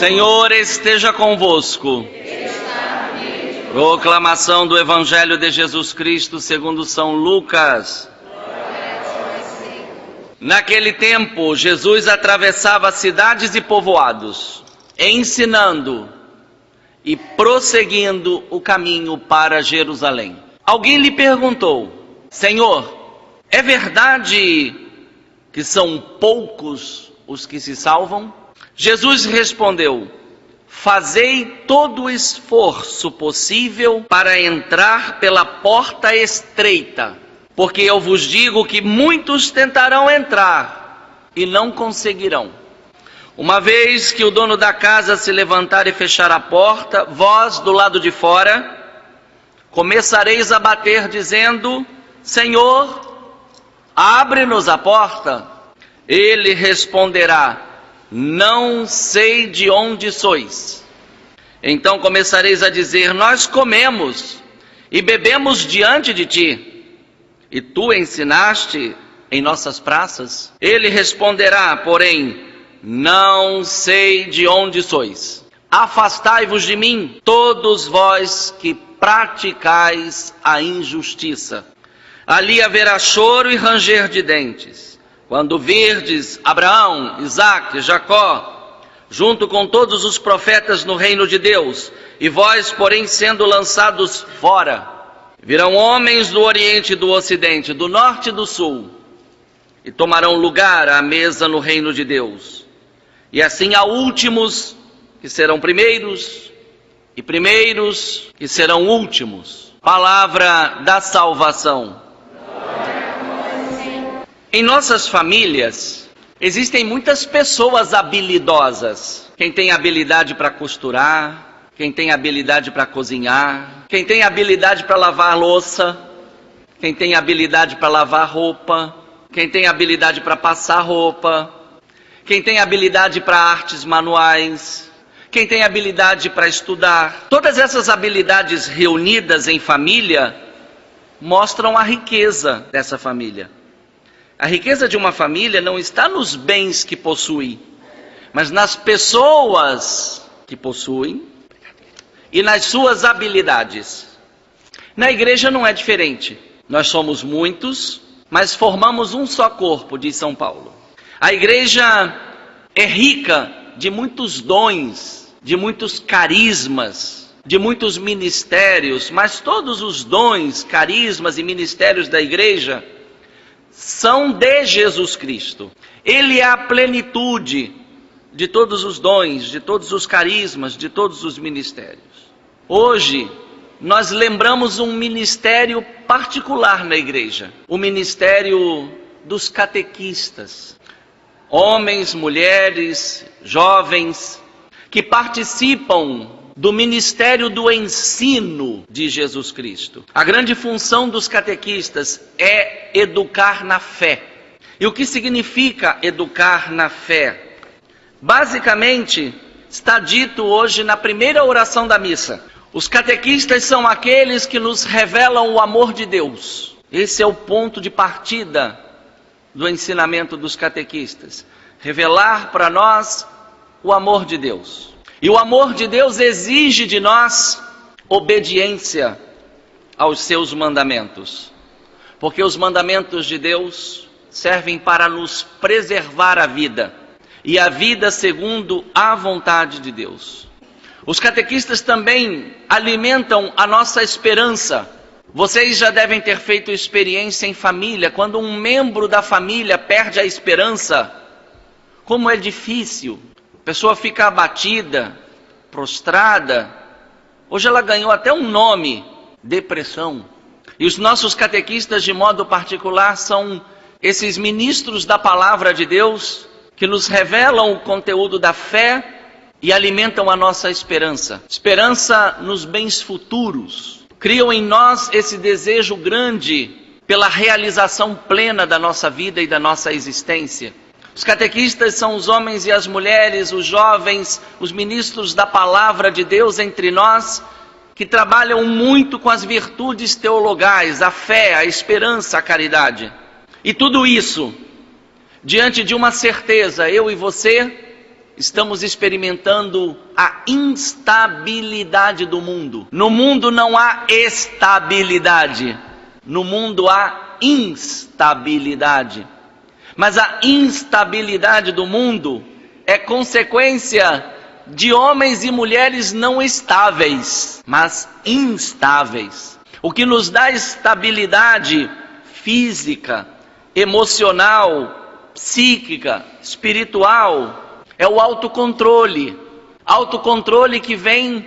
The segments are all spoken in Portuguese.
Senhor esteja convosco. Proclamação do Evangelho de Jesus Cristo segundo São Lucas. Naquele tempo, Jesus atravessava cidades e povoados, ensinando e prosseguindo o caminho para Jerusalém. Alguém lhe perguntou: Senhor, é verdade que são poucos os que se salvam? Jesus respondeu: fazei todo o esforço possível para entrar pela porta estreita, porque eu vos digo que muitos tentarão entrar e não conseguirão. Uma vez que o dono da casa se levantar e fechar a porta, vós do lado de fora começareis a bater dizendo: Senhor, abre-nos a porta. Ele responderá: não sei de onde sois. Então começareis a dizer: nós comemos e bebemos diante de ti, e tu ensinaste em nossas praças. Ele responderá, porém: não sei de onde sois. Afastai-vos de mim, todos vós que praticais a injustiça. Ali haverá choro e ranger de dentes, quando virdes Abraão, Isaque, Jacó, junto com todos os profetas no reino de Deus, e vós, porém, sendo lançados fora. Virão homens do Oriente e do Ocidente, do Norte e do Sul, e tomarão lugar à mesa no reino de Deus. E assim há últimos que serão primeiros, e primeiros que serão últimos. Palavra da salvação. Em nossas famílias, existem muitas pessoas habilidosas. Quem tem habilidade para costurar, quem tem habilidade para cozinhar, quem tem habilidade para lavar louça, quem tem habilidade para lavar roupa, quem tem habilidade para passar roupa, quem tem habilidade para artes manuais, quem tem habilidade para estudar. Todas essas habilidades reunidas em família mostram a riqueza dessa família. A riqueza de uma família não está nos bens que possui, mas nas pessoas que possuem e nas suas habilidades. Na igreja não é diferente. Nós somos muitos, mas formamos um só corpo, diz São Paulo. A igreja é rica de muitos dons, de muitos carismas, de muitos ministérios, mas todos os dons, carismas e ministérios da igreja são de Jesus Cristo. Ele é a plenitude de todos os dons, de todos os carismas, de todos os ministérios. Hoje, nós lembramos um ministério particular na igreja, o ministério dos catequistas. Homens, mulheres, jovens, que participam do ministério do ensino de Jesus Cristo. A grande função dos catequistas é educar na fé. E o que significa educar na fé? Basicamente, está dito hoje na primeira oração da missa. Os catequistas são aqueles que nos revelam o amor de Deus. Esse é o ponto de partida do ensinamento dos catequistas. Revelar para nós o amor de Deus. E o amor de Deus exige de nós obediência aos seus mandamentos. Porque os mandamentos de Deus servem para nos preservar a vida. E a vida segundo a vontade de Deus. Os catequistas também alimentam a nossa esperança. Vocês já devem ter feito experiência em família. Quando um membro da família perde a esperança, como é difícil. A pessoa fica abatida, prostrada. Hoje ela ganhou até um nome, depressão. E os nossos catequistas, de modo particular, são esses ministros da palavra de Deus que nos revelam o conteúdo da fé e alimentam a nossa esperança. Esperança nos bens futuros. Criam em nós esse desejo grande pela realização plena da nossa vida e da nossa existência. Os catequistas são os homens e as mulheres, os jovens, os ministros da palavra de Deus entre nós, que trabalham muito com as virtudes teologais, a fé, a esperança, a caridade. E tudo isso, diante de uma certeza, eu e você estamos experimentando a instabilidade do mundo. No mundo não há estabilidade, no mundo há instabilidade. Mas a instabilidade do mundo é consequência de homens e mulheres não estáveis, mas instáveis. O que nos dá estabilidade física, emocional, psíquica, espiritual, é o autocontrole. Autocontrole que vem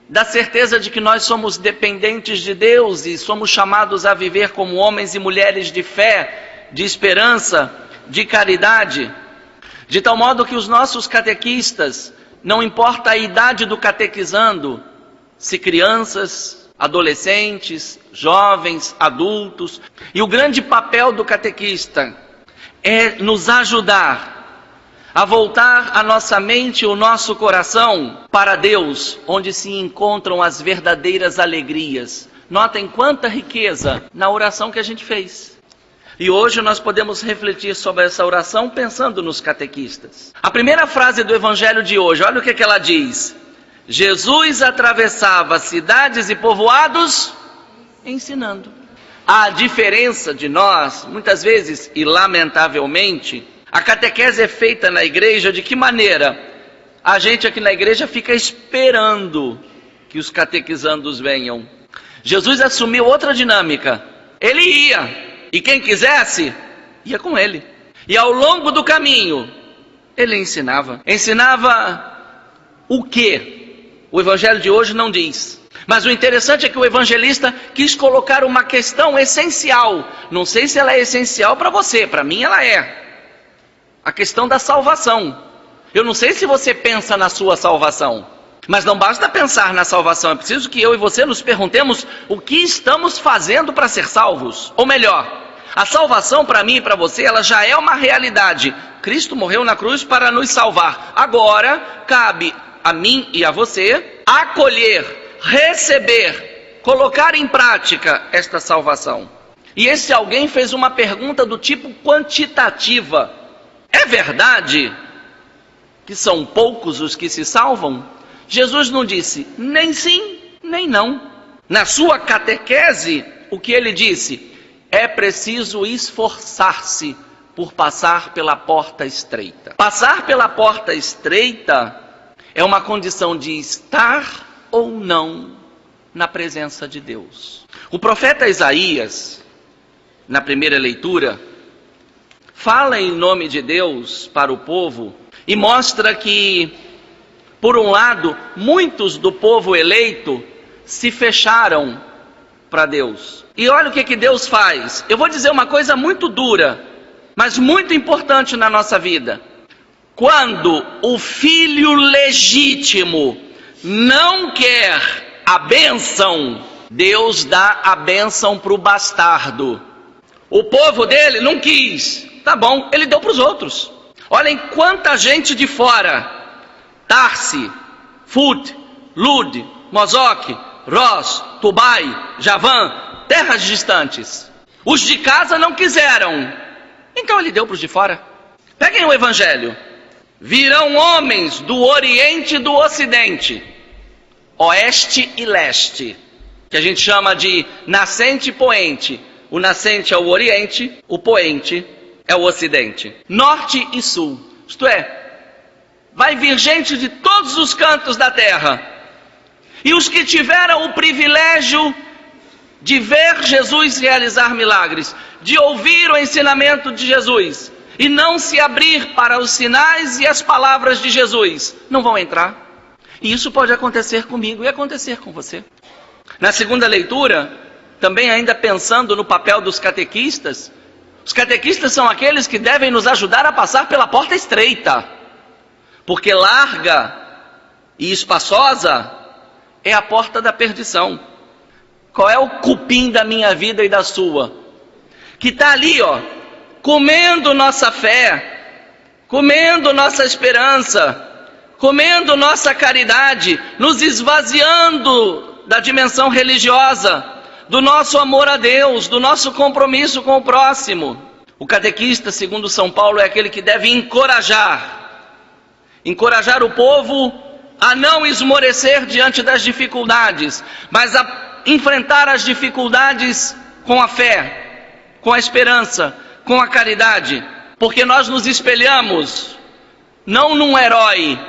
da certeza de que nós somos dependentes de Deus e somos chamados a viver como homens e mulheres de fé, de esperança, de caridade. De tal modo que os nossos catequistas, não importa a idade do catequizando, se crianças, adolescentes, jovens, adultos, e o grande papel do catequista é nos ajudar a voltar a nossa mente e o nosso coração para Deus, onde se encontram as verdadeiras alegrias. Notem quanta riqueza na oração que a gente fez. E hoje nós podemos refletir sobre essa oração pensando nos catequistas. A primeira frase do evangelho de hoje, olha o que ela diz. Jesus atravessava cidades e povoados ensinando. A diferença de nós, muitas vezes e lamentavelmente, a catequese é feita na igreja de que maneira? A gente aqui na igreja fica esperando que os catequizandos venham. Jesus assumiu outra dinâmica. Ele ia. E quem quisesse, ia com ele. E ao longo do caminho, ele ensinava. Ensinava o quê? O evangelho de hoje não diz. Mas o interessante é que o evangelista quis colocar uma questão essencial. Não sei se ela é essencial para você, para mim ela é. A questão da salvação. Eu não sei se você pensa na sua salvação. Mas não basta pensar na salvação. É preciso que eu e você nos perguntemos o que estamos fazendo para ser salvos. Ou melhor, a salvação para mim e para você, ela já é uma realidade. Cristo morreu na cruz para nos salvar. Agora, cabe a mim e a você acolher, receber, colocar em prática esta salvação. E esse alguém fez uma pergunta do tipo quantitativa. É verdade que são poucos os que se salvam? Jesus não disse nem sim, nem não. Na sua catequese, o que ele disse? É preciso esforçar-se por passar pela porta estreita. Passar pela porta estreita é uma condição de estar ou não na presença de Deus. O profeta Isaías, na primeira leitura, fala em nome de Deus para o povo e mostra que, por um lado, muitos do povo eleito se fecharam para Deus. E olha o que Deus faz. Eu vou dizer uma coisa muito dura, mas muito importante na nossa vida. Quando o filho legítimo não quer a bênção, Deus dá a bênção para o bastardo. O povo dele não quis. Tá bom, ele deu para os outros. Olhem quanta gente de fora. Tarsi, Fut, Lud, Mozoque, Ros, Tubai, Javã, terras distantes. Os de casa não quiseram, então ele deu para os de fora. Peguem o evangelho. Virão homens do Oriente e do Ocidente, Oeste e Leste, que a gente chama de nascente e poente. O nascente é o Oriente, o poente é o Ocidente. Norte e Sul, isto é, vai vir gente de todos os cantos da terra. E os que tiveram o privilégio de ver Jesus realizar milagres, de ouvir o ensinamento de Jesus, e não se abrir para os sinais e as palavras de Jesus, não vão entrar. E isso pode acontecer comigo e acontecer com você. Na segunda leitura, também ainda pensando no papel dos catequistas, os catequistas são aqueles que devem nos ajudar a passar pela porta estreita, porque larga e espaçosa é a porta da perdição. Qual é o cupim da minha vida e da sua? Que está ali, comendo nossa fé, comendo nossa esperança, comendo nossa caridade, nos esvaziando da dimensão religiosa, do nosso amor a Deus, do nosso compromisso com o próximo. O catequista, segundo São Paulo, é aquele que deve encorajar encorajar o povo a não esmorecer diante das dificuldades, mas a enfrentar as dificuldades com a fé, com a esperança, com a caridade, porque nós nos espelhamos não num herói,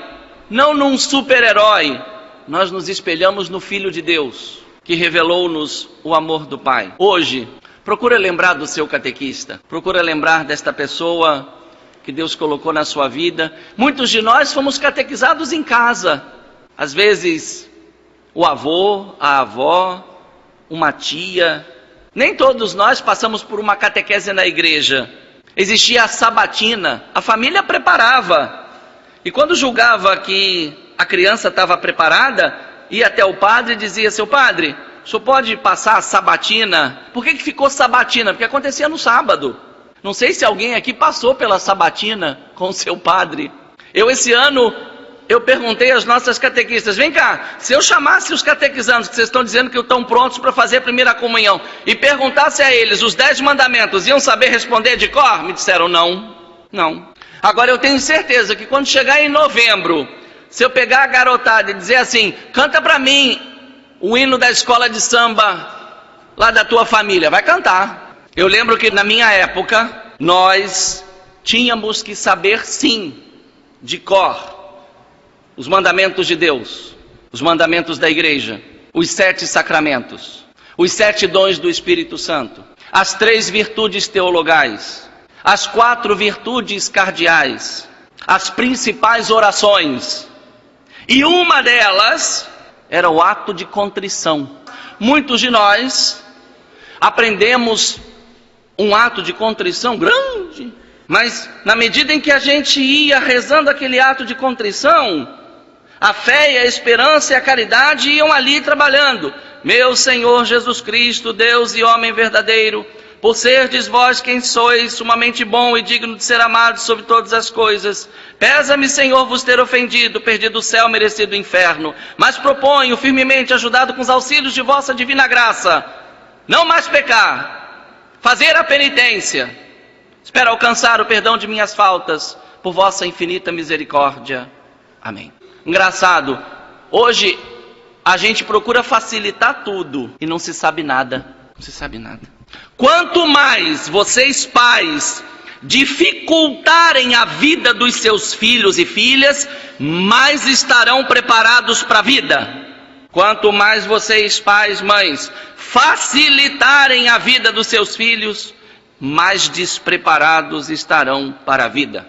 não num super-herói, nós nos espelhamos no Filho de Deus, que revelou-nos o amor do Pai. Hoje, procura lembrar do seu catequista, procura lembrar desta pessoa que Deus colocou na sua vida. Muitos de nós fomos catequizados em casa, às vezes o avô, a avó, uma tia. Nem todos nós passamos por uma catequese na igreja. Existia a sabatina, a família preparava, e quando julgava que a criança estava preparada, ia até o padre e dizia: seu padre, o senhor pode passar a sabatina? Por que ficou sabatina? Porque acontecia no sábado. Não sei se alguém aqui passou pela sabatina com o seu padre. Esse ano, eu perguntei às nossas catequistas: vem cá, se eu chamasse os catequizandos, que vocês estão dizendo que estão prontos para fazer a primeira comunhão, e perguntasse a eles os 10 mandamentos, iam saber responder de cor? Me disseram não, não. Agora eu tenho certeza que quando chegar em novembro, se eu pegar a garotada e dizer assim: canta para mim o hino da escola de samba lá da tua família, vai cantar. Eu lembro que na minha época, nós tínhamos que saber sim, de cor, os mandamentos de Deus, os mandamentos da igreja, os 7 sacramentos, os 7 dons do Espírito Santo, as 3 virtudes teologais, as 4 virtudes cardeais, as principais orações. E uma delas era o ato de contrição. Muitos de nós aprendemos um ato de contrição grande, mas na medida em que a gente ia rezando aquele ato de contrição, a fé e a esperança e a caridade iam ali trabalhando. Meu Senhor Jesus Cristo, Deus e homem verdadeiro, por serdes vós quem sois, sumamente bom e digno de ser amado sobre todas as coisas, pesa-me, Senhor, vos ter ofendido, perdido o céu, merecido o inferno, mas proponho firmemente, ajudado com os auxílios de vossa divina graça, não mais pecar, fazer a penitência, espero alcançar o perdão de minhas faltas, por vossa infinita misericórdia. Amém. Engraçado, hoje a gente procura facilitar tudo e não se sabe nada, não se sabe nada. Quanto mais vocês pais dificultarem a vida dos seus filhos e filhas, mais estarão preparados para a vida. Quanto mais vocês pais, mães, facilitarem a vida dos seus filhos, mais despreparados estarão para a vida.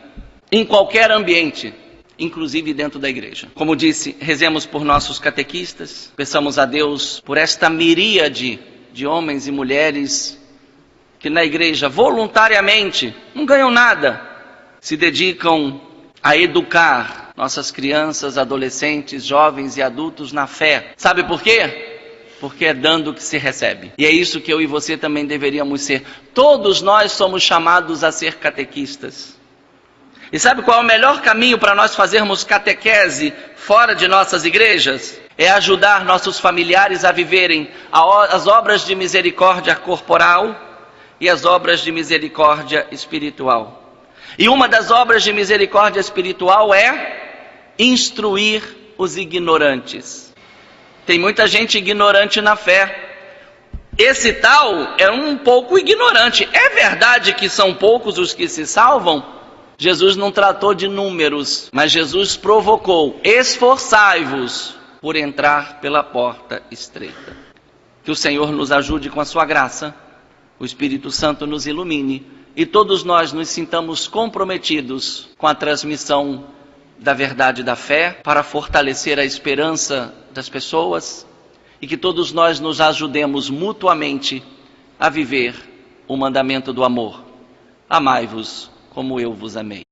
Em qualquer ambiente, inclusive dentro da igreja. Como disse, rezemos por nossos catequistas, peçamos a Deus por esta miríade de homens e mulheres que na igreja voluntariamente não ganham nada, se dedicam a educar nossas crianças, adolescentes, jovens e adultos na fé. Sabe por quê? Porque é dando que se recebe. E é isso que eu e você também deveríamos ser. Todos nós somos chamados a ser catequistas. E sabe qual é o melhor caminho para nós fazermos catequese fora de nossas igrejas? É ajudar nossos familiares a viverem as obras de misericórdia corporal e as obras de misericórdia espiritual. E uma das obras de misericórdia espiritual é instruir os ignorantes. Tem muita gente ignorante na fé. Esse tal é um pouco ignorante. É verdade que são poucos os que se salvam? Jesus não tratou de números, mas Jesus provocou: esforçai-vos por entrar pela porta estreita. Que o Senhor nos ajude com a sua graça, o Espírito Santo nos ilumine e todos nós nos sintamos comprometidos com a transmissão da verdade da fé para fortalecer a esperança das pessoas e que todos nós nos ajudemos mutuamente a viver o mandamento do amor. Amai-vos como eu vos amei.